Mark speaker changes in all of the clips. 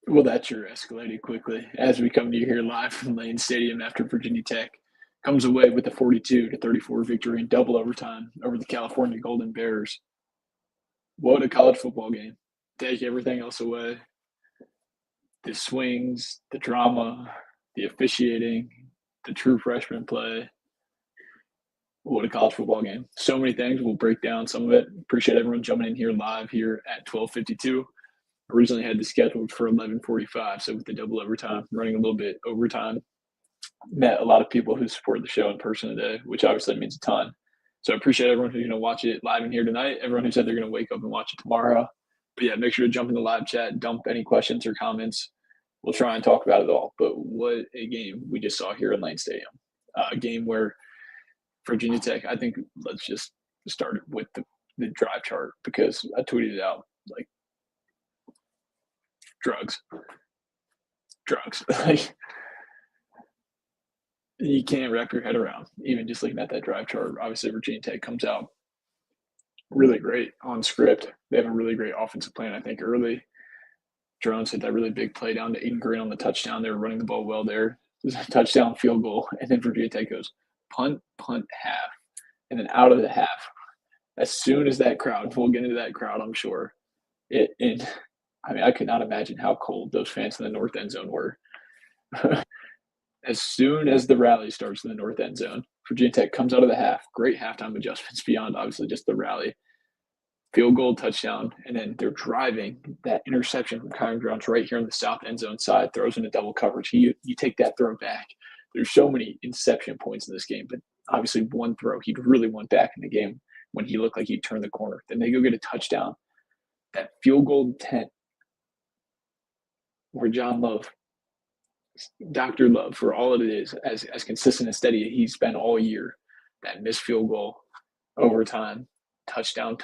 Speaker 1: Well, that sure escalated quickly as we come to you here live from Lane Stadium after Virginia Tech comes away with a 42-34 victory in double overtime over the California Golden Bears. What a college football game. Take everything else away. The swings, the drama, the officiating, the true freshman play. What a college football game. So many things. We'll break down some of it. Appreciate everyone jumping in here live here at 12:52. Originally had this scheduled for 11:45, so with the double overtime, running a little bit overtime. Met a lot of people who support the show in person today, which obviously means a ton. So I appreciate everyone who's going to watch it live in here tonight, everyone who said they're going to wake up and watch it tomorrow. But yeah, make sure to jump in the live chat, dump any questions or comments. We'll try and talk about it all. But what a game we just saw here in Lane Stadium. A game where Virginia Tech, I think let's just start with the drive chart because I tweeted it out like drugs. Like, you can't wrap your head around, even just looking at that drive chart. Obviously, Virginia Tech comes out really great on script. They have a really great offensive plan, I think, early. Drones hit that really big play down to Aiden Green on the touchdown. They were running the ball well there. There's a touchdown field goal, and then Virginia Tech goes punt, half, and then out of the half. As soon as that crowd, we'll get into that crowd, I'm sure. I could not imagine how cold those fans in the north end zone were. As soon as the rally starts in the north end zone, Virginia Tech comes out of the half. Great halftime adjustments beyond obviously just the rally. Field goal, touchdown, and then they're driving. That interception from Kyron Drones right here on the south end zone side throws into double coverage. You take that throw back. There's so many inception points in this game, but obviously one throw he really went back in the game when he looked like he'd turned the corner. Then they go get a touchdown. That field goal intent where John Love, Dr. Love, for all it is, as consistent and steady as he's been all year, that missed field goal, overtime, touchdown,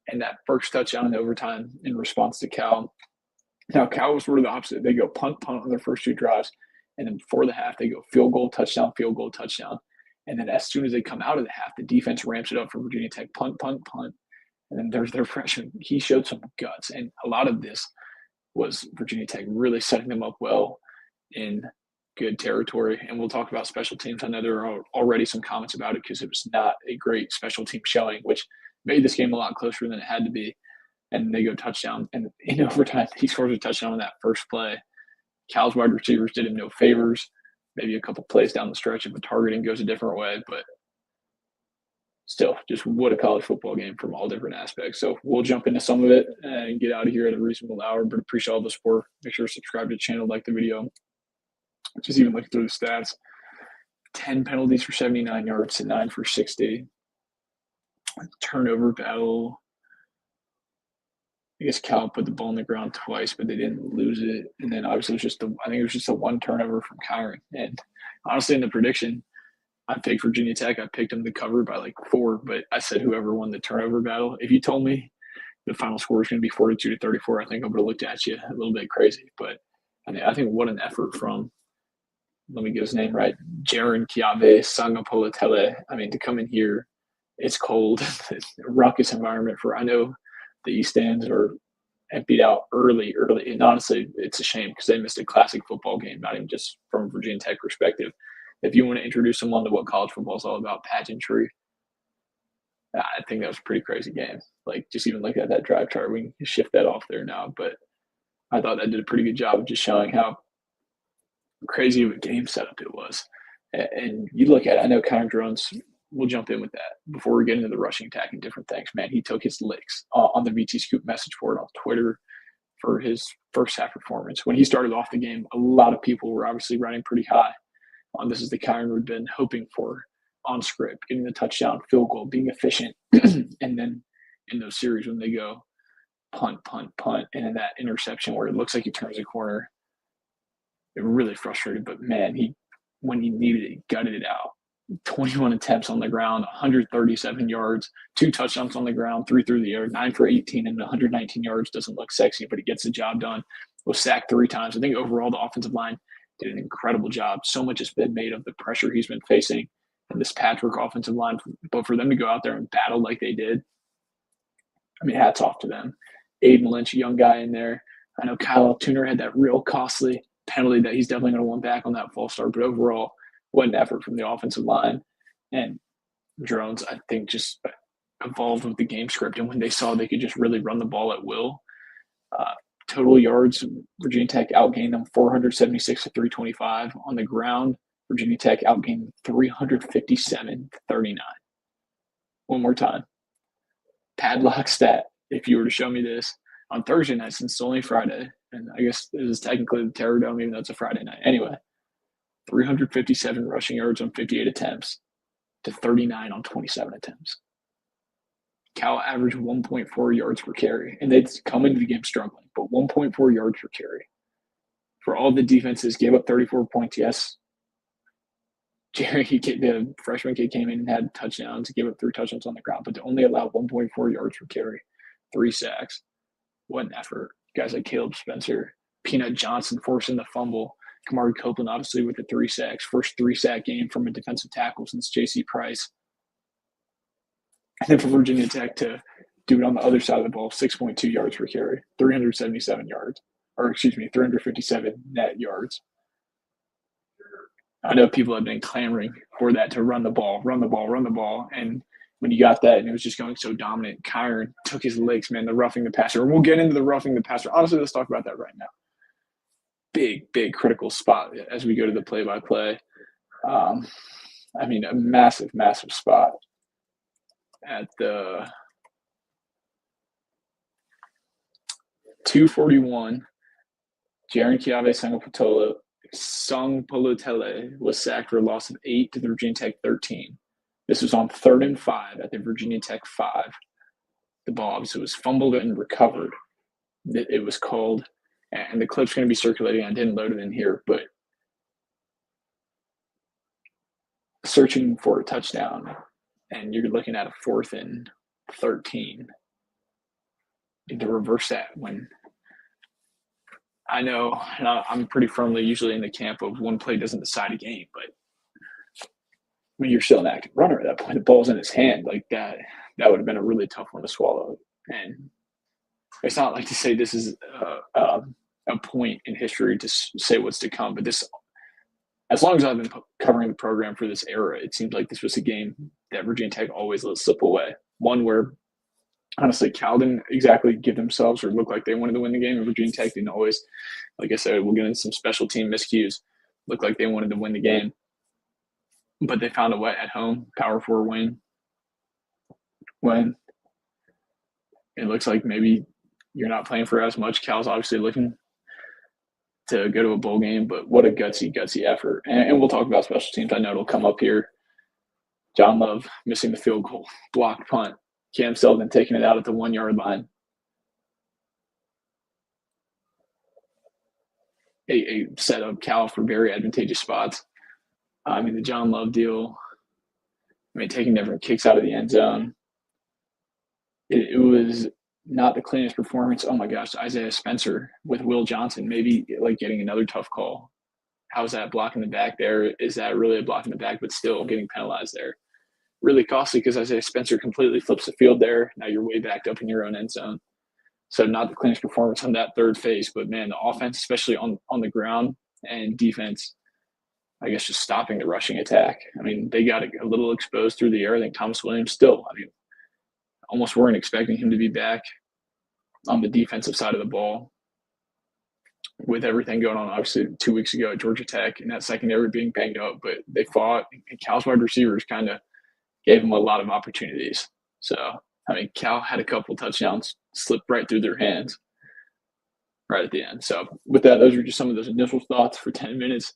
Speaker 1: and that first touchdown in overtime in response to Cal. Now, Cal was sort of the opposite. They go punt on their first two drives, and then before the half, they go field goal, touchdown. And then as soon as they come out of the half, the defense ramps it up for Virginia Tech, punt. And then there's their freshman. He showed some guts, and a lot of this was Virginia Tech really setting them up well in good territory. And we'll talk about special teams. I know there are already some comments about it because it was not a great special team showing, which made this game a lot closer than it had to be. And they go touchdown. And in overtime, he scores a touchdown on that first play. Cal's wide receivers did him no favors. Maybe a couple plays down the stretch if the targeting goes a different way. But still, just what a college football game from all different aspects. So we'll jump into some of it and get out of here at a reasonable hour. But appreciate all the support. Make sure to subscribe to the channel, like the video. Just even looking through the stats, 10 penalties for 79 yards to 9 for 60. Turnover battle. I guess Cal put the ball on the ground twice, but they didn't lose it. And then obviously I think it was just a one turnover from Kyron. And honestly, in the prediction, I picked Virginia Tech. I picked them to cover by like 4, but I said whoever won the turnover battle. If you told me the final score was going to be 42-34, I think I would have looked at you a little bit crazy. But I think what an effort from, let me get his name right, Jaron Kiave Sangapolatele. To come in here, it's cold, it's a ruckus environment I know the East Stands are emptied out early. And honestly, it's a shame because they missed a classic football game, not even just from a Virginia Tech perspective. If you want to introduce someone to what college football is all about, pageantry, I think that was a pretty crazy game. Like, just even look at that drive chart, we can shift that off there now. But I thought that did a pretty good job of just showing how crazy of a game setup it was. And you look at it, I know Connor Drones, we'll jump in with that before we get into the rushing attack and different things. Man, he took his licks on the VT Scoop message board on Twitter for his first half performance. When he started off the game, a lot of people were obviously riding pretty high on this is the Kyron we've been hoping for on script, getting the touchdown, field goal, being efficient. And then in those series when they go punt, and then that interception where it looks like he turns a corner, it really frustrated. But man, when he needed it, he gutted it out. 21 attempts on the ground, 137 yards, 2 touchdowns on the ground, 3 through the air, 9 for 18 and 119 yards. Doesn't look sexy, but he gets the job done. Was sacked 3 times. I think overall the offensive line did an incredible job. So much has been made of the pressure he's been facing and this patchwork offensive line. But for them to go out there and battle like they did, hats off to them. Aiden Lynch, a young guy in there. I know Kyle Tuner had that real costly penalty that he's definitely going to want back on that false start, but overall, what an effort from the offensive line. And Drones, I think, just evolved with the game script. And when they saw they could just really run the ball at will, total yards, Virginia Tech outgained them 476 to 325. On the ground, Virginia Tech outgained 357 to 39. One more time. Padlock stat, if you were to show me this on Thursday night, since it's only Friday, and I guess this is technically the Terror Dome, even though it's a Friday night. Anyway, 357 rushing yards on 58 attempts to 39 on 27 attempts. Cal averaged 1.4 yards per carry, and they'd come into the game struggling, but 1.4 yards per carry. For all the defenses, gave up 34 points, yes. Jerry, the freshman kid, came in and had touchdowns, gave up 3 touchdowns on the ground, but to only allow 1.4 yards per carry, 3 sacks. What an effort. Guys like Caleb Spencer, Peanut Johnson forcing the fumble, Kamari Copeland obviously with the 3 sacks, first 3-sack game from a defensive tackle since J.C. Price. And then for Virginia Tech to do it on the other side of the ball, 6.2 yards per carry, 357 net yards. I know people have been clamoring for that to run the ball. And when you got that and it was just going so dominant, Kyron took his licks, man, the roughing the passer. And we'll get into the roughing the passer. Honestly, let's talk about that right now. Big critical spot as we go to the play-by-play. A massive spot at the 241. Jaron Kiave Sangpolotele was sacked for a loss of 8 to the Virginia Tech 13. This was on 3rd and 5 at the Virginia Tech 5. The ball obviously was fumbled and recovered. It was called, and the clip's going to be circulating. I didn't load it in here, but searching for a touchdown, and you're looking at a 4th and 13. And to reverse that when I know, and I'm pretty firmly usually in the camp of one play doesn't decide a game, but when you're still an active runner at that point, the ball's in his hand, like that would have been a really tough one to swallow. And it's not like to say this is a point in history to say what's to come, but this, as long as I've been covering the program for this era, it seems like this was a game that Virginia Tech always let slip away. One where, honestly, Cal didn't exactly give themselves or look like they wanted to win the game, and Virginia Tech didn't always, like I said, we'll get into some special team miscues, look like they wanted to win the game. But they found a way at home, Power 4 win. When it looks like maybe you're not playing for as much. Cal's obviously looking to go to a bowl game, but what a gutsy effort. And we'll talk about special teams. I know it'll come up here. John Love missing the field goal, blocked punt. Cam Sullivan taking it out at the 1-yard line. A set up Cal for very advantageous spots. The John Love deal, taking different kicks out of the end zone. It was not the cleanest performance. Oh, my gosh, Isaiah Spencer with Will Johnson, maybe like getting another tough call. How's that blocking the back there? Is that really a block in the back, but still getting penalized there? Really costly because Isaiah Spencer completely flips the field there. Now you're way backed up in your own end zone. So not the cleanest performance on that third phase, but, man, the offense, especially on the ground, and defense, I guess just stopping the rushing attack. They got a little exposed through the air. I think Thomas Williams still, almost weren't expecting him to be back on the defensive side of the ball with everything going on, obviously, 2 weeks ago at Georgia Tech and that secondary being banged up. But they fought, and Cal's wide receivers kind of gave them a lot of opportunities. So, Cal had a couple touchdowns slip right through their hands right at the end. So with that, those are just some of those initial thoughts for 10 minutes.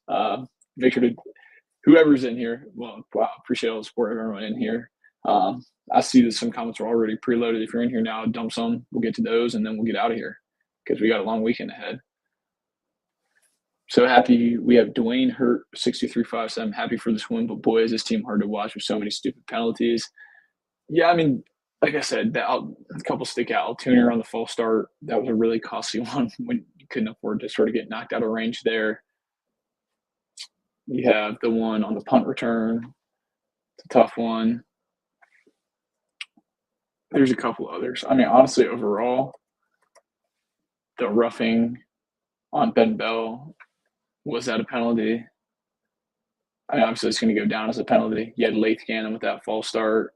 Speaker 1: Victor, whoever's in here, well, wow, appreciate all the support of everyone in here. I see that some comments are already preloaded. If you're in here now, dump some. We'll get to those, and then we'll get out of here because we got a long weekend ahead. So happy. We have Dwayne Hurt, 63.57. Happy for this win, but boy, is this team hard to watch with so many stupid penalties. Yeah, like I said, a couple stick out. Tuner on the false start, that was a really costly one when you couldn't afford to sort of get knocked out of range there. You have the one on the punt return. It's a tough one. There's a couple others. Honestly, overall, the roughing on Ben Bell, was that a penalty? I mean, obviously, it's going to go down as a penalty. You had Lath Gannon with that false start.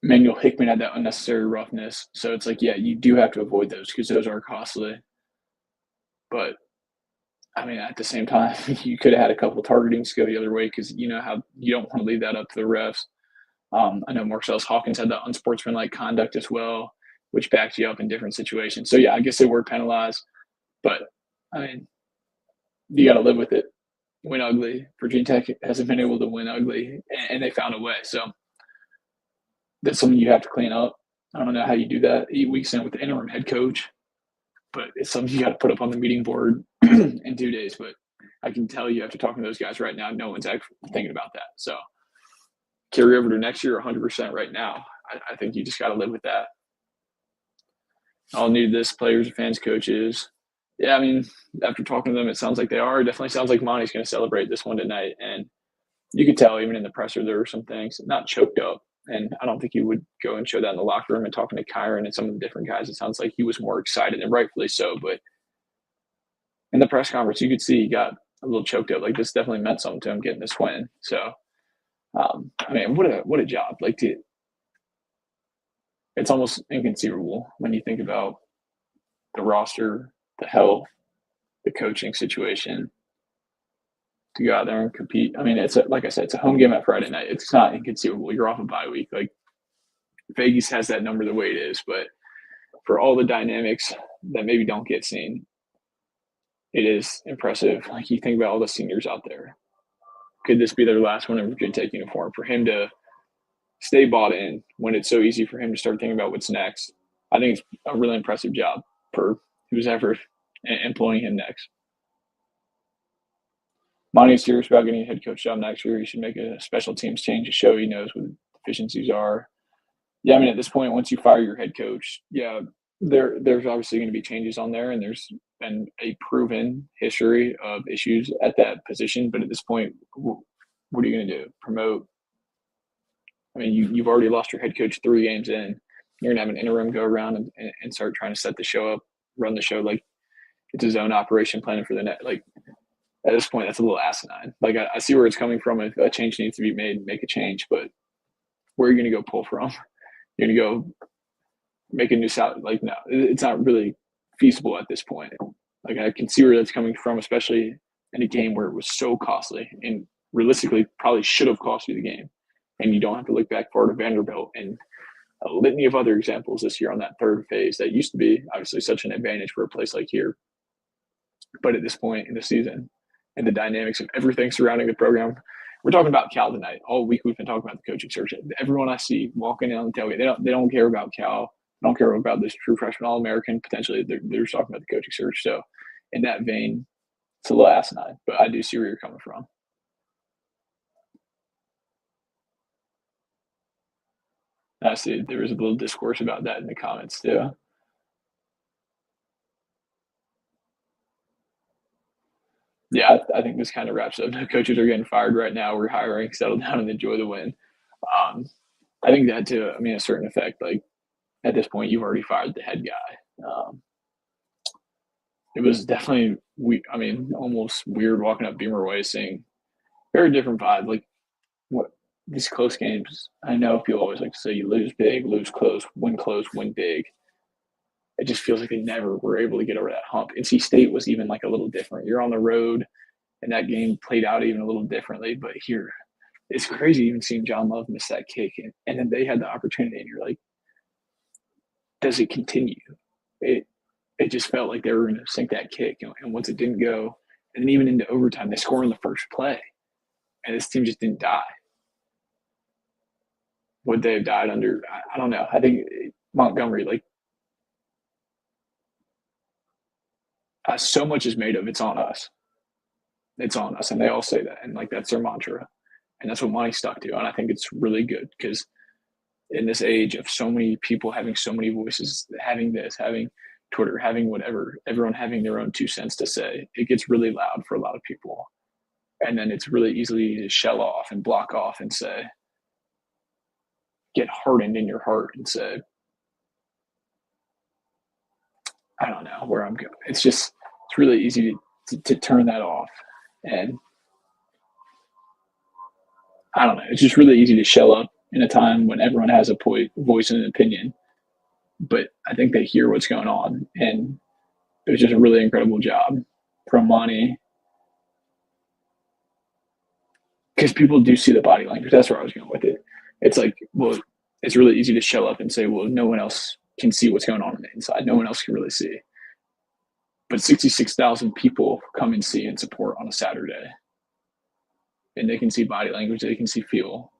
Speaker 1: Manuel Hickman had that unnecessary roughness. So it's like, yeah, you do have to avoid those because those are costly. But I mean, at the same time, you could have had a couple of targetings go the other way because you know how you don't want to leave that up to the refs. I know Marcellus Hawkins had that unsportsmanlike conduct as well, which backs you up in different situations. So yeah, I guess they were penalized, but I mean, you got to live with it. Win ugly. Virginia Tech hasn't been able to win ugly, and they found a way. So that's something you have to clean up. I don't know how you do that 8 weeks in with the interim head coach, but it's something you got to put up on the meeting board in 2 days. But I can tell you after talking to those guys right now, no one's actually thinking about that. So carry over to next year 100% right now. I think you just got to live with that. I'll need this, players, fans, coaches. Yeah, I mean, after talking to them, it sounds like they are. It definitely sounds like Monty's going to celebrate this one tonight. And you could tell even in the presser there were some things not choked up. And I don't think he would go and show that in the locker room and talking to Kyron and some of the different guys. It sounds like he was more excited, and rightfully so. But in the press conference, you could see he got a little choked up. Like, this definitely meant something to him getting this win. So, I mean, what a job. Like, it's almost inconceivable when you think about the roster, the health, the coaching situation, to go out there and compete. I mean, like I said, it's a home game at Friday night. It's not inconceivable. You're off a bye week. Like, Vegas has that number the way it is, but for all the dynamics that maybe don't get seen, it is impressive. Like, you think about all the seniors out there. Could this be their last one in Virginia Tech uniform? For him to stay bought in when it's so easy for him to start thinking about what's next, I think it's a really impressive job for who's ever employing him next. Monty's serious about getting a head coach job next year. He should make a special teams change to show he knows what the deficiencies are. Yeah, I mean, at this point, once you fire your head coach, yeah, there's obviously going to be changes on there, and there's been a proven history of issues at that position. But at this point, what are you going to do? Promote? I mean, you've already lost your head coach 3 games in. You're going to have an interim go around and start trying to set the show up, run the show like it's a zone operation planning for the net. Like, at this point, that's a little asinine. Like, I see where it's coming from. If a change needs to be made, make a change. But where are you going to go pull from? You're going to go make a new salary. Like, no, it's not really feasible at this point. Like, I can see where that's coming from, especially in a game where it was so costly and realistically probably should have cost you the game. And you don't have to look back far to Vanderbilt and a litany of other examples this year on that third phase that used to be obviously such an advantage for a place like here. But at this point in the season and the dynamics of everything surrounding the program, we're talking about Cal tonight. All week we've been talking about the coaching search. Everyone I see walking down the tailgate, they don't care about Cal. They don't care about this true freshman All-American. Potentially, they're just talking about the coaching search. So in that vein, it's a little asinine. But I do see where you're coming from. I see there was a little discourse about that in the comments too. Yeah, I think this kind of wraps up. The coaches are getting fired right now. We're hiring, settle down, and enjoy the win. Um, I think that to, I mean, a certain effect. Like, at this point, you've already fired the head guy. It was definitely, almost weird walking up Beamer Way, seeing very different vibe. Like, what these close games, I know people always like to say you lose big, lose close, win big. It just feels like they never were able to get over that hump. NC State was even like a little different. You're on the road, and that game played out even a little differently. But here, it's crazy even seeing John Love miss that kick, and then they had the opportunity, and you're like, does it continue? It just felt like they were going to sink that kick, and once it didn't go, and then even into overtime, they score in the first play, and this team just didn't die. Would they have died under? I don't know. I think Montgomery, like, so much is made of it's on us. It's on us, and they all say that, and like that's their mantra, and that's what Monty stuck to, and I think it's really good because in this age of so many people having so many voices, having this, having Twitter, having whatever, everyone having their own 2 cents to say, it gets really loud for a lot of people, and then it's really easy to shell off and block off and say, get hardened in your heart and say, I don't know where I'm going. It's really easy to turn that off. And I don't know. It's just really easy to shell up in a time when everyone has a voice and an opinion. But I think they hear what's going on. And it was just a really incredible job from Monty because people do see the body language. That's where I was going with it. It's like, well, it's really easy to shell up and say, well, no one else can see what's going on the inside. No one else can really see. But 66,000 people come and see and support on a Saturday. And they can see body language, they can see feel.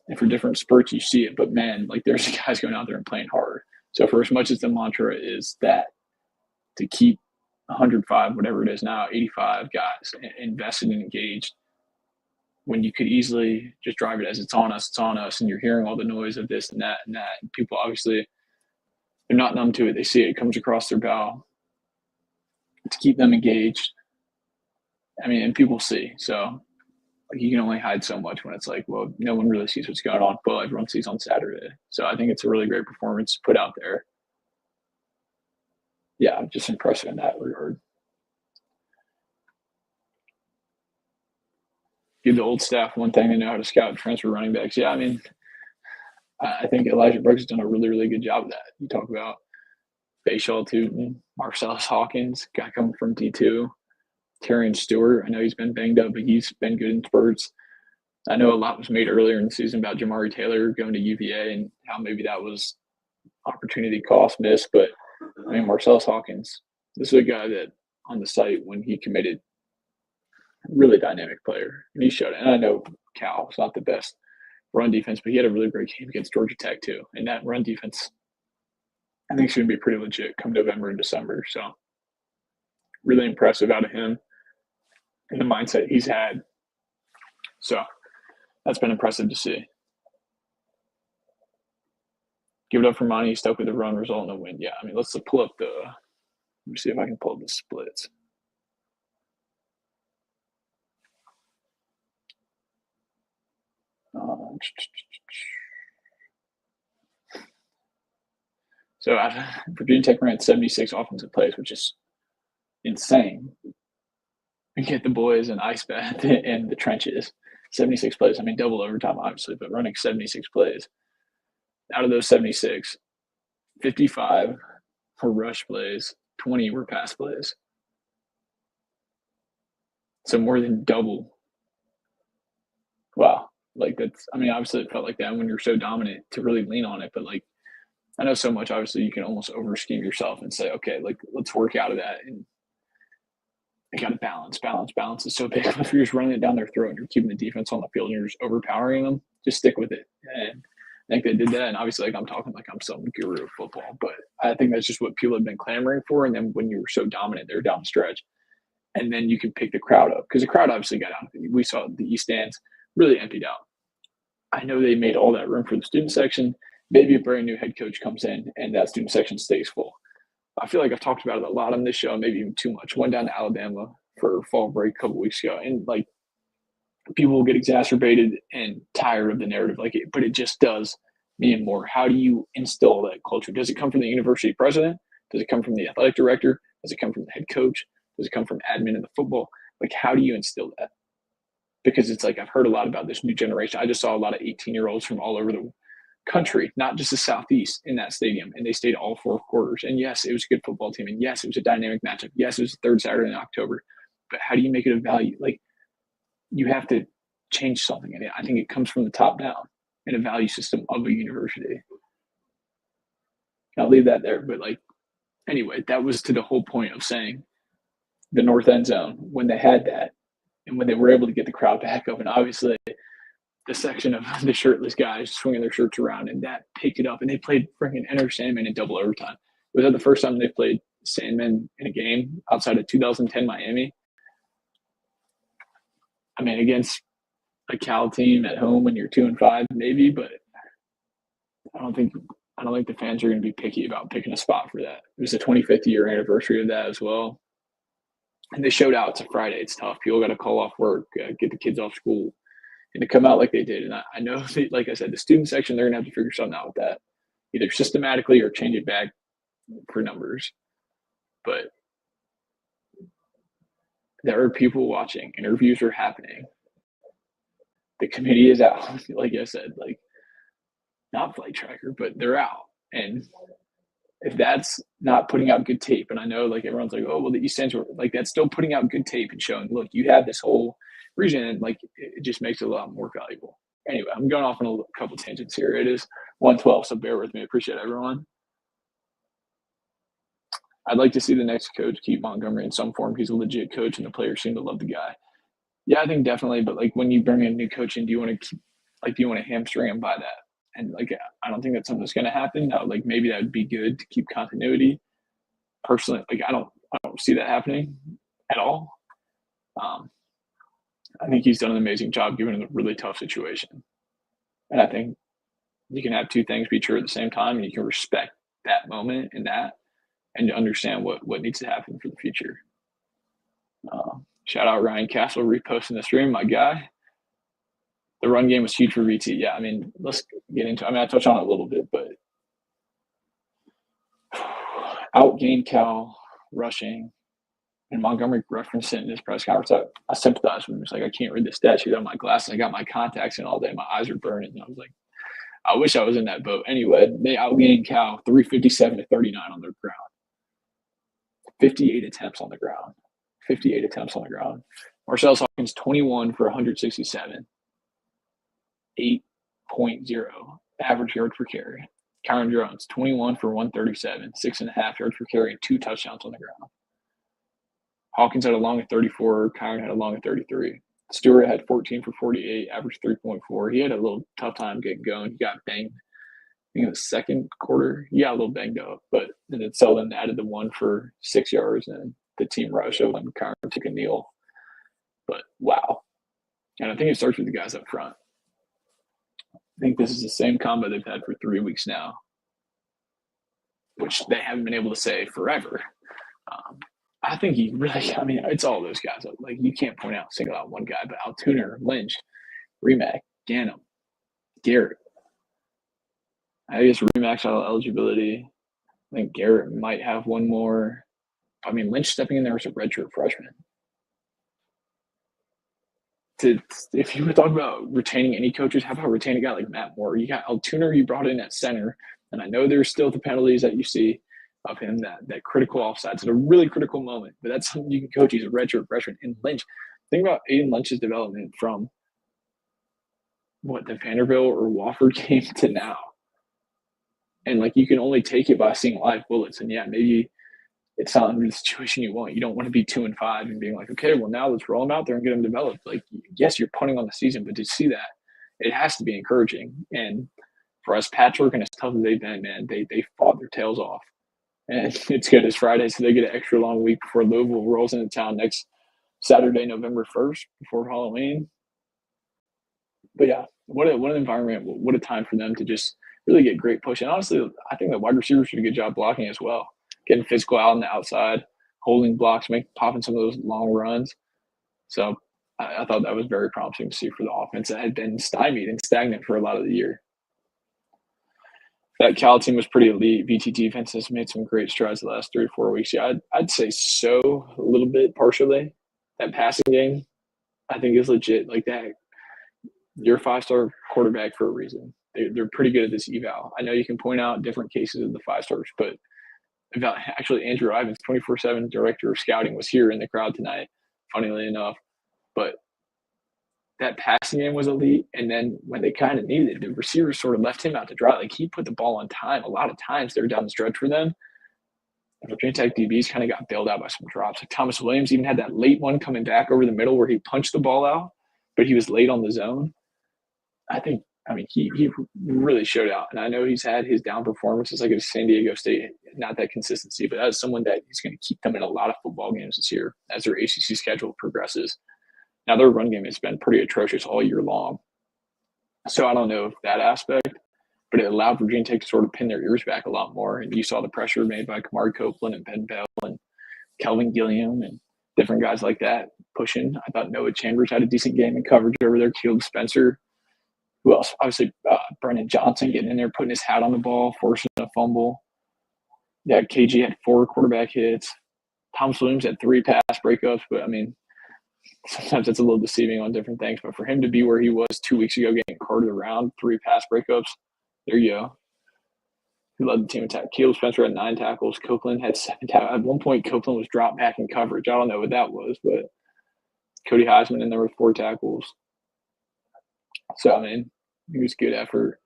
Speaker 1: And for different spurts, you see it. But man, like there's guys going out there and playing hard. So for as much as the mantra is that to keep 105, whatever it is now, 85 guys invested and engaged, when you could easily just drive it as it's on us, and you're hearing all the noise of this and that and that. And people obviously, they're not numb to it. They see it. It comes across their bow. To keep them engaged, I mean, and people see. So like you can only hide so much when it's like, well, no one really sees what's going on. Well, everyone sees on Saturday. So I think it's a really great performance put out there. Yeah, I'm just impressed in that regard. Give the old staff one thing, they know how to scout and transfer running backs. Yeah, I mean, I think Elijah Brooks has done a really, really good job of that. You talk about Bashaw Tootin, Marcellus Hawkins, guy coming from D2, Terrion Stewart. I know he's been banged up, but he's been good in spurts. I know a lot was made earlier in the season about Jamari Taylor going to UVA and how maybe that was opportunity cost miss. But I mean, Marcellus Hawkins, this is a guy that on the site when he committed, really dynamic player. And he showed it. And I know Cal is not the best run defense, but he had a really great game against Georgia Tech too. And that run defense, I think, is going to be pretty legit come November and December. So really impressive out of him and the mindset he's had. So that's been impressive to see. Give it up for Monty. Stuck with the run result and a win. Yeah, I mean, let's pull up the – let me see if I can pull up the splits. So Virginia Tech ran 76 offensive plays, which is insane. We get the boys in ice bath in the trenches. 76 plays. I mean, double overtime, obviously, but running 76 plays. Out of those 76, 55 were rush plays, 20 were pass plays. So more than double. Wow. Like that's, I mean, obviously it felt like that when you're so dominant to really lean on it. But like, I know so much, obviously you can almost over scheme yourself and say, okay, like let's work out of that. And you got to balance. Balance is so big. If you're just running it down their throat and you're keeping the defense on the field and you're just overpowering them, just stick with it. And I think they did that. And obviously, like I'm talking like I'm some guru of football, but I think that's just what people have been clamoring for. And then when you were so dominant there down the stretch, and then you can pick the crowd up because the crowd obviously got out. We saw the East Stands really emptied out. I know they made all that room for the student section. Maybe a brand new head coach comes in and that student section stays full. I feel like I've talked about it a lot on this show, maybe even too much. Went down to Alabama for fall break a couple weeks ago, and like people will get exacerbated and tired of the narrative, like it, but it just does mean more. How do you instill that culture? Does it come from the university president? Does it come from the athletic director? Does it come from the head coach? Does it come from admin in the football? Like, how do you instill that? Because it's like I've heard a lot about this new generation. I just saw a lot of 18-year-olds from all over the country, not just the Southeast, in that stadium, and they stayed all four quarters. And yes, it was a good football team, and yes, it was a dynamic matchup. Yes, it was the third Saturday in October. But how do you make it a value? Like, you have to change something in it. I think it comes from the top down in a value system of a university. I'll leave that there. But like, anyway, that was to the whole point of saying the north end zone when they had that and when they were able to get the crowd back up. And obviously the section of the shirtless guys swinging their shirts around, and that picked it up. And they played freaking Enter Sandman in double overtime. Was that the first time they played Sandman in a game outside of 2010 Miami? I mean, against a Cal team at home when you're 2-5, maybe, but I don't think the fans are going to be picky about picking a spot for that. It was the 25th year anniversary of that as well. And they showed out. It's a Friday. It's tough. People got to call off work, get the kids off school, and to come out like they did. And I know, that, like I said, the student section, they're going to have to figure something out with that, either systematically or change it back for numbers. but there are people watching. Interviews are happening. The committee is out. Like I said, like not flight tracker, but they're out. And if that's not putting out good tape, and I know like everyone's like, oh, well, the East Ends were like that's still putting out good tape and showing, look, you have this whole region, and like it just makes it a lot more valuable. Anyway, I'm going off on a couple tangents here. It is 1:12, so bear with me. I appreciate everyone. I'd like to see the next coach keep Montgomery in some form. He's a legit coach, and the players seem to love the guy. Yeah, I think definitely. But like when you bring a new coach in, do you want to hamstring him by that? And like I don't think that's something that's going to happen. No, like maybe that would be good to keep continuity. Personally, like I don't see that happening at all. I think he's done an amazing job given a really tough situation. And I think you can have two things be true at the same time, and you can respect that moment and understand what needs to happen for the future. Shout out Ryan Castle reposting the stream, my guy. The run game was huge for VT. Yeah, I mean, let's get into. I mean, I touched on it a little bit, but outgained Cal rushing, and Montgomery referenced it in his press conference. I sympathize with him. It's like I can't read the stat sheet on my glasses. I got my contacts in all day. My eyes are burning. And I was like, I wish I was in that boat. Anyway, they outgained Cal 357 to 39 on their ground. 58 attempts on the ground. 58 attempts on the ground. Marcellus Hawkins 21 for 167. 8.0 average yards per carry. Kyron Jones, 21 for 137, 6.5 yards per carry, and 2 touchdowns on the ground. Hawkins had a long of 34. Kyron had a long of 33. Stewart had 14 for 48, average 3.4. He had a little tough time getting going. He got banged. I think in the second quarter, he got a little banged up, but then Selden added the 1 for 6 yards, and the team rushed over and Kyron took a kneel. But wow. And I think it starts with the guys up front. I think this is the same combo they've had for 3 weeks now, which they haven't been able to say forever. I think he really, I mean, it's all those guys. Like, you can't single out one guy, but Altuner, Lynch, Remack, Ganem, Garrett. I guess Remack's out of eligibility. I think Garrett might have one more. I mean, Lynch stepping in there as a redshirt freshman. If you were talking about retaining any coaches, how about retaining a guy like Matt Moore? You got Altuner, you brought in at center, and I know there's still the penalties that you see of him, that critical offsides at a really critical moment, but that's something you can coach. He's a redshirt freshman. And Lynch, think about Aiden Lynch's development from the Vanderbilt or Wofford game to now. And like you can only take it by seeing live bullets. And yeah, maybe it's not the situation you want. You don't want to be 2-5 and being like, okay, well now let's roll them out there and get them developed. Like, yes, you're punting on the season, but to see that, it has to be encouraging. And for us, patchwork and as tough as they've been, man, they fought their tails off. And it's good. It's Friday, so they get an extra long week before Louisville rolls into town next Saturday, November 1st, before Halloween. But yeah, what an environment. What a time for them to just really get great push. And honestly, I think the wide receivers did a good job blocking as well. Getting physical out on the outside, holding blocks, popping some of those long runs. So I thought that was very promising to see for the offense that had been stymied and stagnant for a lot of the year. That Cal team was pretty elite. VT defense has made some great strides the last 3 or 4 weeks. Yeah, I'd say so a little bit partially. That passing game, I think, is legit. Like that, you're a 5-star quarterback for a reason. They're pretty good at this eval. I know you can point out different cases of the 5-stars, but actually Andrew Ivins, 24/7 director of scouting, was here in the crowd tonight, funnily enough. But that passing game was elite, and then when they kind of needed it, the receivers sort of left him out to dry. Like, he put the ball on time. A lot of times they're down the stretch for them. And Virginia Tech DBs kind of got bailed out by some drops. Like Thomas Williams even had that late one coming back over the middle where he punched the ball out, but he was late on the zone. He really showed out. And I know he's had his down performances like at San Diego State, not that consistency, but that's someone that is going to keep them in a lot of football games this year as their ACC schedule progresses. Now, their run game has been pretty atrocious all year long. So I don't know if that aspect, but it allowed Virginia Tech to sort of pin their ears back a lot more. And you saw the pressure made by Kamari Copeland and Ben Bell and Kelvin Gilliam and different guys like that pushing. I thought Noah Chambers had a decent game in coverage over there. Caleb Spencer. Who else? Obviously, Brennan Johnson getting in there, putting his hat on the ball, forcing a fumble. Yeah, KG had 4 quarterback hits. Thomas Williams had 3 pass breakups, but I mean, sometimes it's a little deceiving on different things. But for him to be where he was 2 weeks ago, getting carted around, 3 pass breakups, there you go. He led the team attack. Caleb Spencer had 9 tackles. Copeland had 7 tackles. At one point, Copeland was dropped back in coverage. I don't know what that was, but Cody Heisman in there with 4 tackles. So, I mean, it was a good effort.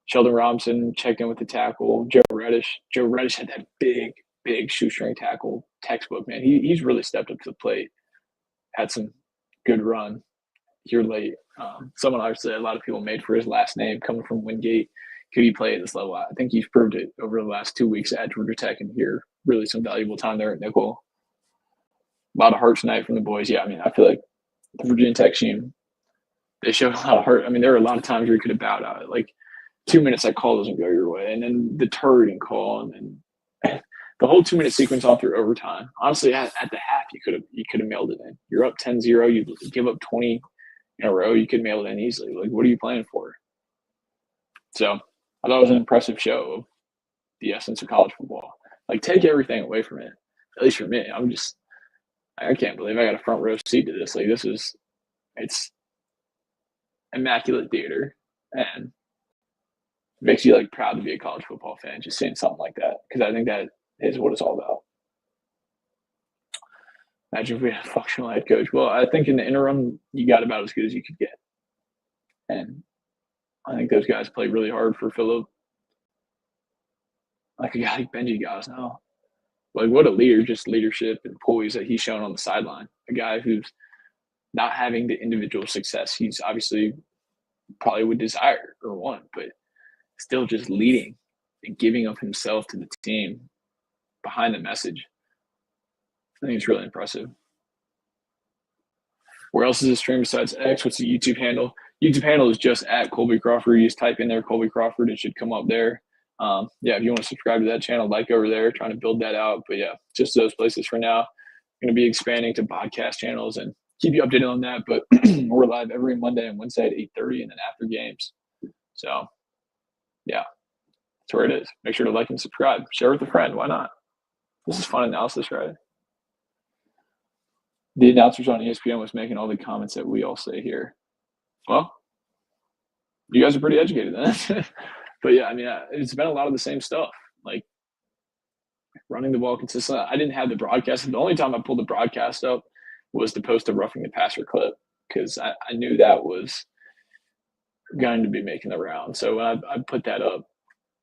Speaker 1: Sheldon Robinson checked in with the tackle. Joe Reddish had that big shoestring tackle textbook, man. He's really stepped up to the plate. Had some good run here late. Someone obviously a lot of people made for his last name coming from Wingate. Could he play at this level? I think he's proved it over the last 2 weeks at Georgia Tech and here. Really some valuable time there at nickel. A lot of heart tonight from the boys. Yeah, I mean, I feel like the Virginia Tech team, they showed a lot of heart. I mean, there were a lot of times where you could have bowed out. Like 2 minutes, that call doesn't go your way. And then the Turrigan call and then the whole 2 minute sequence all through overtime. Honestly, at the half, you could have mailed it in. You're up 10-0, you give up 20 in a row, you could mail it in easily. Like, what are you playing for? So I thought it was an impressive show of the essence of college football. Like, take everything away from it. At least for me. I can't believe I got a front row seat to this. Like, it's immaculate theater. And it makes you, like, proud to be a college football fan, just seeing something like that. Because I think that is what it's all about. Imagine if we had a functional head coach. Well, I think in the interim, you got about as good as you could get. And I think those guys played really hard for Phillip. Like a guy like Benji Gosnell. Like, what a leader, just leadership and poise that he's shown on the sideline. A guy who's not having the individual success he's obviously probably would desire or want, but still just leading and giving of himself to the team behind the message. I think it's really impressive. Where else is this stream besides X? What's the YouTube handle? YouTube handle is just at Kolby Crawford. You just type in there Kolby Crawford. It should come up there. If you want to subscribe to that channel, like over there, trying to build that out. But yeah, just those places for now. I'm going to be expanding to podcast channels and keep you updated on that. But we're live every Monday and Wednesday at 8:30 and then after games. So yeah, that's where it is. Make sure to like and subscribe. Share with a friend. Why not? This is fun analysis, right? The announcers on ESPN was making all the comments that we all say here. Well, you guys are pretty educated then. But yeah, I mean, it's been a lot of the same stuff, like running the ball consistently. I didn't have the broadcast. The only time I pulled the broadcast up was to post a roughing the passer clip because I knew that was going to be making the round. So when I put that up,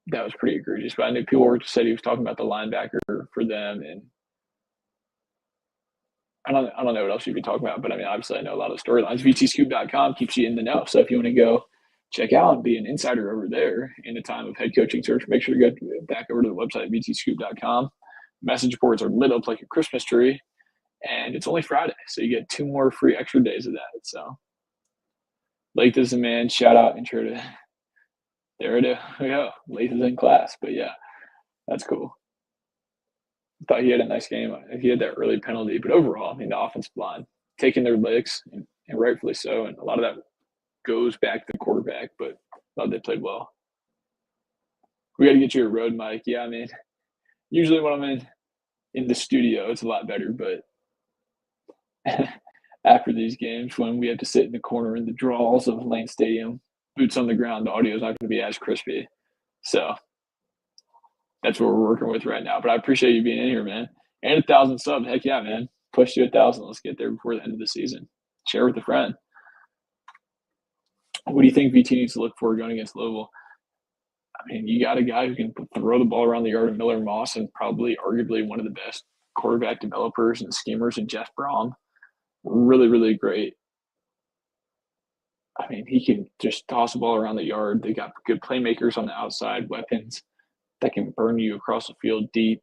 Speaker 1: that was pretty egregious. But I knew people said he was talking about the linebacker for them, and I don't know what else you'd be talking about, but I mean, obviously I know a lot of storylines. VTScoop.com keeps you in the know. So if you want to go check out and be an insider over there in the time of head coaching search, make sure to go back over to the website, VTScoop.com. Message boards are lit up like a Christmas tree, and it's only Friday. So you get 2 more free extra days of that. So Lath is the man. Shout out intro to there we go. Lath is in class, but yeah, that's cool. Thought he had a nice game. He had that early penalty, but overall, I mean, the offensive line taking their licks, and rightfully so. And a lot of that goes back to the quarterback, but I thought they played well. We got to get you a road mic. Yeah, I mean, usually when I'm in the studio, it's a lot better, but after these games, when we have to sit in the corner in the draws of Lane Stadium, boots on the ground, the audio is not going to be as crispy. So that's what we're working with right now. But I appreciate you being in here, man. And 1,000 subs. Heck yeah, man. Push to 1,000. Let's get there before the end of the season. Share with a friend. What do you think VT needs to look for going against Louisville? I mean, you got a guy who can throw the ball around the yard in Miller Moss and probably arguably one of the best quarterback developers and schemers in Jeff Brom. Really, really great. I mean, he can just toss the ball around the yard. They got good playmakers on the outside, weapons that can burn you across the field deep.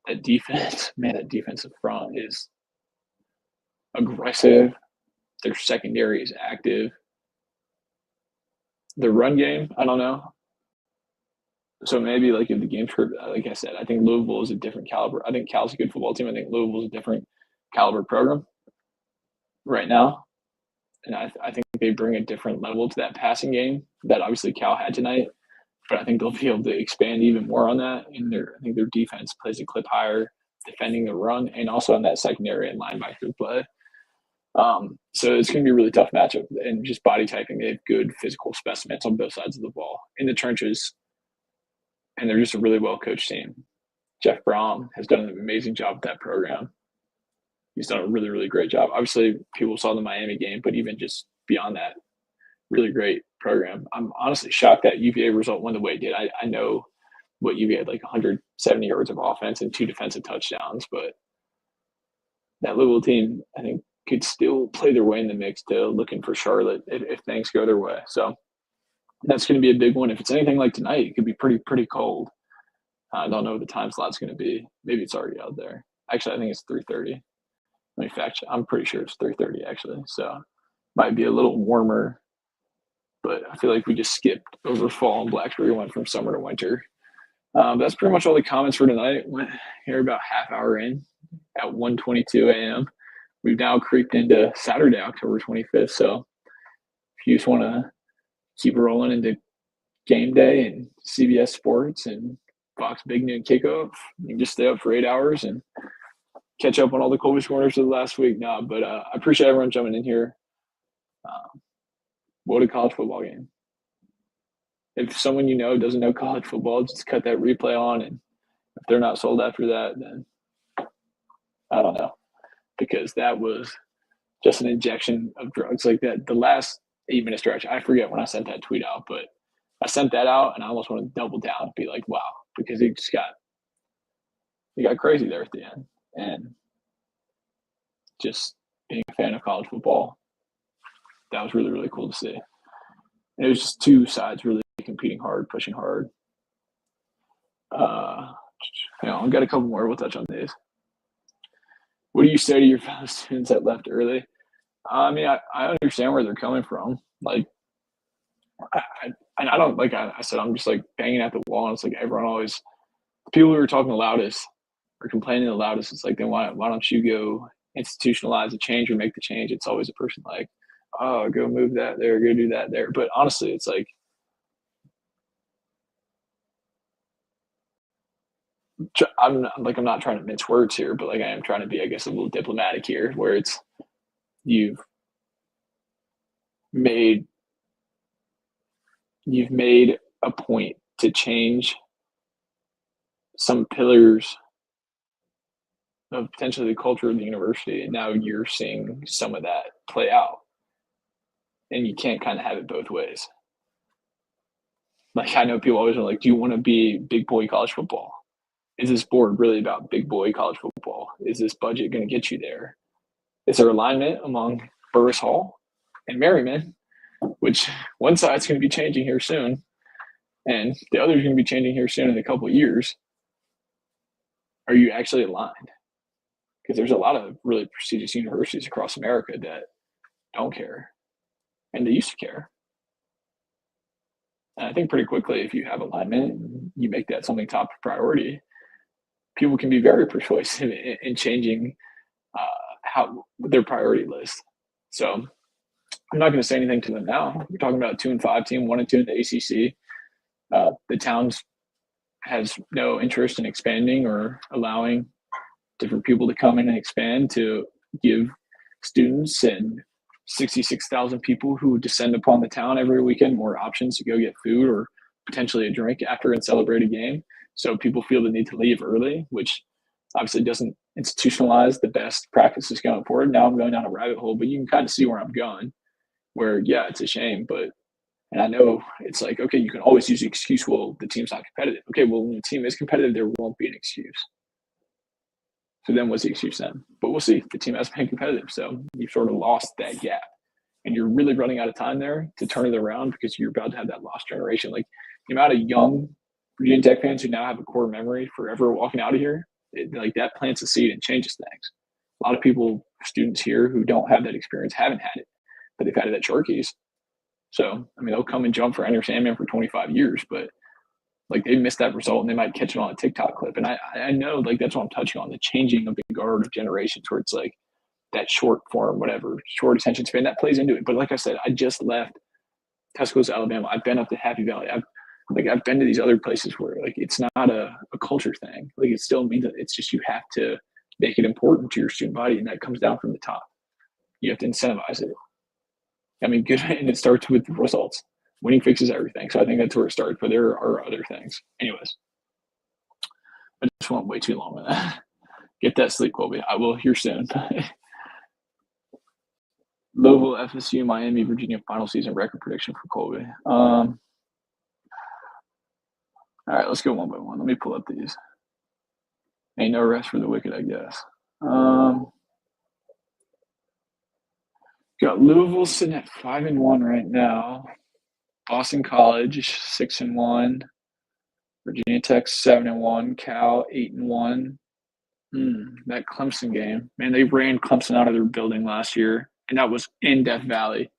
Speaker 1: That defense, man, that defensive front is aggressive. Their secondary is active. The run game, I don't know. So maybe like if the game script, like I said, I think Louisville is a different caliber. I think Cal's a good football team. I think Louisville is a different caliber program right now. And I think they bring a different level to that passing game that obviously Cal had tonight. But I think they'll be able to expand even more on that. And I think their defense plays a clip higher. defending the run and also on that secondary and linebacker play. So it's going to be a really tough matchup. And just body typing, they have good physical specimens on both sides of the ball in the trenches, and they're just a really well-coached team. Jeff Brom has done an amazing job with that program. He's done a really, really great job. Obviously, people saw the Miami game, but even just beyond that, really great program. I'm honestly shocked that UVA result went the way it did. I know what UVA had, like 170 yards of offense and 2 defensive touchdowns, but that Louisville team, I think, could still play their way in the mix to looking for Charlotte if things go their way. So that's going to be a big one. If it's anything like tonight, it could be pretty cold. I don't know what the time slot's going to be. Maybe it's already out there. Actually, I think it's 3:30. Let me fact check. I'm pretty sure it's 3:30 actually. So might be a little warmer, but I feel like we just skipped over fall and Blacksburg, went from summer to winter. That's pretty much all the comments for tonight. We're here about half hour in at 1:22 a.m. We've now creeped into Saturday, October 25th. So if you just want to keep rolling into game day and CBS Sports and Fox Big Noon Kickoff, you can just stay up for 8 hours and catch up on all the Kolby corners of the last week. But I appreciate everyone jumping in here. What a college football game. If someone you know doesn't know college football, just cut that replay on, and if they're not sold after that, then I don't know. Because that was just an injection of drugs like that. The last 8-minute stretch, I forget when I sent that tweet out, but I sent that out and I almost want to double down and be like, wow, because it got crazy there at the end. And just being a fan of college football, that was really, really cool to see. And it was just two sides really competing hard, pushing hard. I've got a couple more. We'll touch on these. What do you say to your fellow students that left early? I mean, I understand where they're coming from. Like, I don't, like I said, I'm just like banging at the wall. And it's like everyone always, the people who are talking the loudest or complaining the loudest, it's like, then why don't you go institutionalize the change or make the change? It's always a person like, oh, go move that there, go do that there. But honestly, it's like, I'm not trying to mince words here, but like I am trying to be, I guess, a little diplomatic here, where it's you've made a point to change some pillars of potentially the culture of the university, and now you're seeing some of that play out, and you can't kind of have it both ways. Like, I know people always are like, do you want to be big boy college football? Is this board really about big boy college football? Is this budget going to get you there? Is there alignment among Burris Hall and Merriman, which one side's going to be changing here soon, and the other's going to be changing here soon in a couple of years? Are you actually aligned? Because there's a lot of really prestigious universities across America that don't care, and they used to care. And I think pretty quickly, if you have alignment, you make that something top priority, people can be very persuasive in changing how their priority list. So I'm not going to say anything to them now. We're talking about a 2-5 team, 1-2 in the ACC. The Towns has no interest in expanding or allowing different people to come in and expand to give students and 66,000 people who descend upon the town every weekend more options to go get food or potentially a drink after and celebrate a game. So people feel the need to leave early, which obviously doesn't institutionalize the best practices going forward. Now I'm going down a rabbit hole, but you can kind of see where I'm going, where, yeah, it's a shame. But, and I know it's like, okay, you can always use the excuse, well, the team's not competitive. Okay, well, when the team is competitive, there won't be an excuse. So then what's the excuse then? But we'll see. The team has been competitive, so you've sort of lost that gap. And you're really running out of time there to turn it around because you're about to have that lost generation. Like, the amount of young Virginia Tech fans who now have a core memory forever walking out of here, like that plants a seed and changes things. A lot of people, students here who don't have that experience, haven't had it, but they've had it at Sharkies. So, I mean, they'll come and jump for Enter Sandman for 25 years, but like they missed that result and they might catch it on a TikTok clip. And I know, like, that's what I'm touching on, the changing of the guard of generations, where it's like that short form, whatever, short attention span that plays into it. But like I said, I just left Tuscaloosa, Alabama. I've been up to Happy Valley. I've like I've been to these other places where like it's not a culture thing. Like it still means that it's just you have to make it important to your student body, and that comes down from the top. You have to incentivize it. I mean, good, and it starts with results. Winning fixes everything. So I think that's where it starts, but there are other things. Anyways, I just went way too long with that. Get that sleep, Kolby. I will here soon. Louisville, FSU, Miami, Virginia final season record prediction for Kolby. All right, let's go one by one. Let me pull up these. Ain't no rest for the wicked, I guess. Got Louisville sitting at 5-1 right now. Boston College 6-1. Virginia Tech 7-1. Cal 8-1. That Clemson game, man, they ran Clemson out of their building last year, and that was in Death Valley.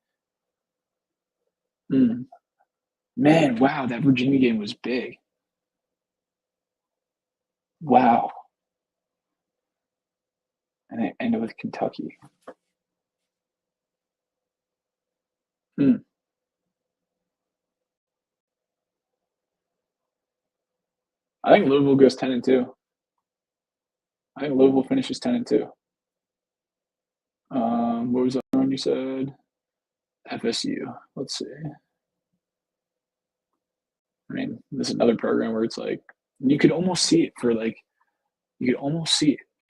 Speaker 1: Man, wow, that Virginia game was big. Wow. And it ended with Kentucky. I think Louisville goes 10-2. I think Louisville finishes 10-2. What was the other one you said? FSU. Let's see. I mean, this is another program where it's like you could almost see it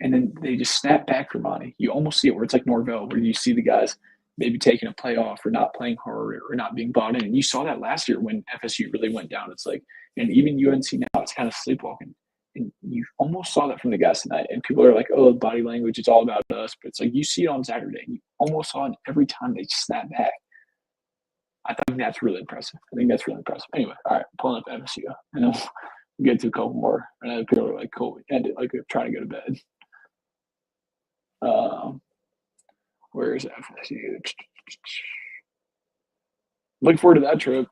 Speaker 1: and then they just snap back for money. You almost see it where it's like Norvell, where you see the guys maybe taking a playoff or not playing hard or not being bought in. And you saw that last year when FSU really went down. It's like, and even UNC now, it's kind of sleepwalking. And you almost saw that from the guys tonight. And people are like, oh, body language, it's all about us. But it's like you see it on Saturday. And you almost saw it every time they snap back. I think that's really impressive. Anyway, all right, pulling up FSU. And then we'll get to a couple more. And then people are like, cool, end it. Like, trying to go to bed. Where is FSU? Looking forward to that trip.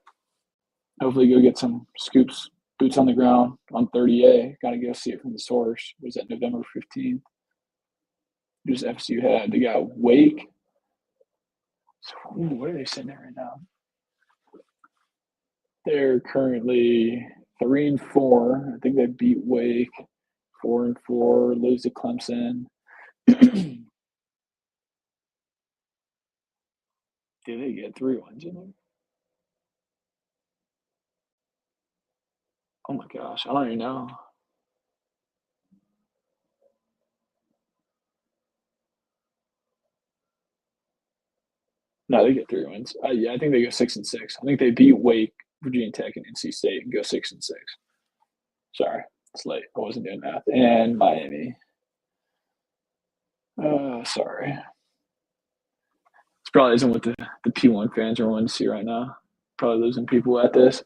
Speaker 1: Hopefully go get some scoops, boots on the ground on 30A. Got to go see it from the source. Was that November 15th? Just FSU had. They got Wake. What are they sitting at right now? They're currently 3-4. I think they beat Wake 4-4, lose to Clemson. Did they get 3 wins in there? Oh my gosh, I don't even know. No, they get 3 wins. Yeah, I think they go 6-6. I think they beat Wake, Virginia Tech, and NC State and go 6-6. Sorry, it's late. I wasn't doing math. And Miami. Sorry. This probably isn't what the P1 fans are wanting to see right now. Probably losing people at this.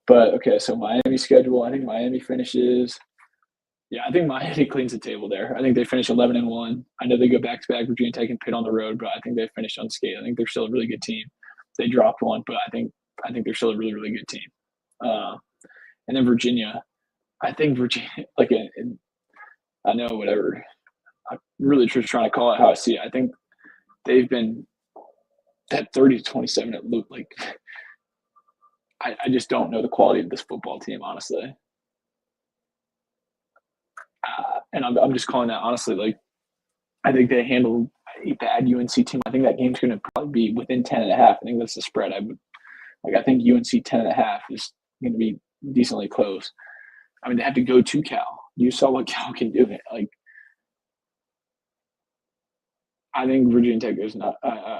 Speaker 1: But, okay, so Miami schedule. I think Miami finishes – yeah, I think Miami cleans the table there. I think they finish 11-1. I know they go back-to-back Virginia Tech and Pitt on the road, but I think they finished unscathed. I think they're still a really good team. They dropped one, but I think they're still a really, really good team. And then Virginia. I think Virginia – like, I know whatever. I'm really just trying to call it how I see it. I think they've been – that 30-27 at Luke, like – I just don't know the quality of this football team, honestly. And I'm just calling that honestly. Like, I think they handled a bad UNC team. I think that game's going to probably be within 10.5. I think that's the spread. I think UNC 10.5 is going to be decently close. I mean, they have to go to Cal. You saw what Cal can do. Like, I think Virginia Tech is not.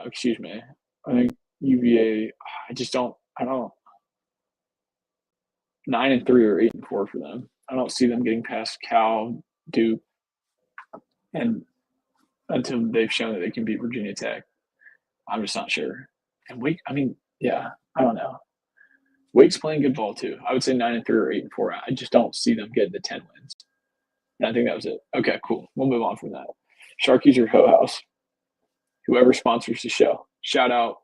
Speaker 1: Excuse me. I think UVA. I don't. 9-3 or 8-4 for them. I don't see them getting past Cal, Duke, and until they've shown that they can beat Virginia Tech. I'm just not sure. And Wake, I mean, yeah, I don't know. Wake's playing good ball too. I would say 9-3 or 8-4. I just don't see them getting the 10 wins. And I think that was it. Okay, cool. We'll move on from that. Sharky's or Ho House. Whoever sponsors the show. Shout out.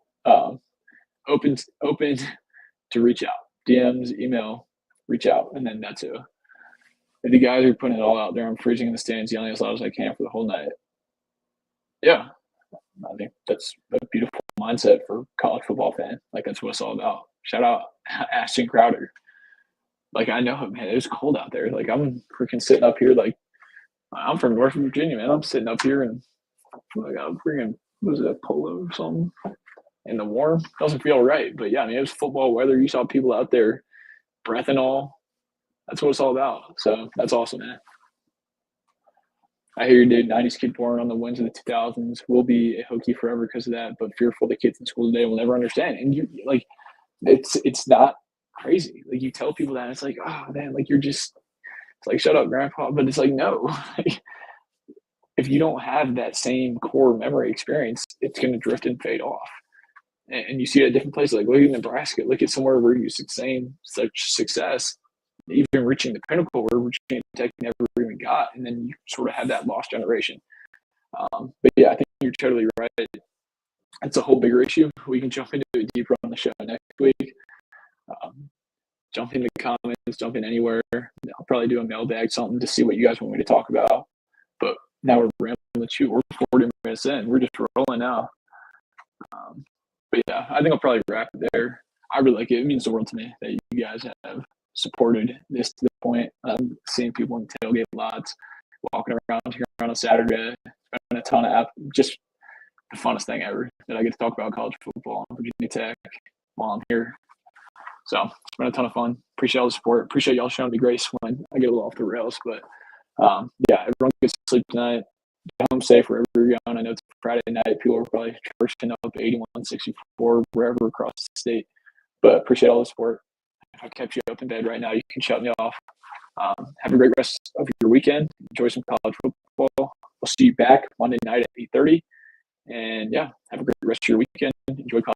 Speaker 1: Open to reach out. DMs, email, reach out, and then that's it. If the guys are putting it all out there, I'm freezing in the stands, yelling as loud as I can for the whole night. Yeah, I think that's a beautiful mindset for a college football fan. Like, that's what it's all about. Shout out Ashton Crowder. Like, I know, man, it was cold out there. Like, I'm freaking sitting up here. Like, I'm from Northern Virginia, man. I'm sitting up here and like I'm freaking, what was it, a polo or something in the warm? Doesn't feel right. But yeah, I mean, it was football weather. You saw people out there, breath and all. That's what it's all about. So that's awesome, man. I hear you, dude. 90s kid born on the winds of the 2000s will be a Hokie forever because of that, but fearful the kids in school today will never understand. And you like, it's not crazy. Like, you tell people that, it's like, oh man, like, you're just, it's like, shut up, grandpa. But it's like, no. If you don't have that same core memory experience, it's going to drift and fade off. And you see it at different places. Like, look at Nebraska. Look at somewhere where you sustain such success, even reaching the pinnacle where Virginia Tech never even got, and then you sort of have that lost generation. But yeah, I think you're totally right. It's a whole bigger issue. We can jump into it deeper on the show next week. Jump in the comments, jump in anywhere. I'll probably do a mailbag, something to see what you guys want me to talk about. But now we're rambling. We're 40 minutes in. We're just rolling now. But yeah, I think I'll probably wrap it there. I really like it. It means the world to me that you guys have supported this to the point. I'm seeing people in tailgate lots, walking around here on a Saturday, spending a ton of just the funnest thing ever that I get to talk about college football and Virginia Tech while I'm here. So it's been a ton of fun. Appreciate all the support. Appreciate y'all showing me grace when I get a little off the rails. But yeah, everyone gets sleep tonight. Get home safe wherever you're going. I know it's Friday night. People are probably charging up 81-64 wherever across the state. But appreciate all the support. If I kept you up in bed right now, you can shut me off. Have a great rest of your weekend. Enjoy some college football. We'll see you back Monday night at 8:30. And yeah, have a great rest of your weekend. Enjoy college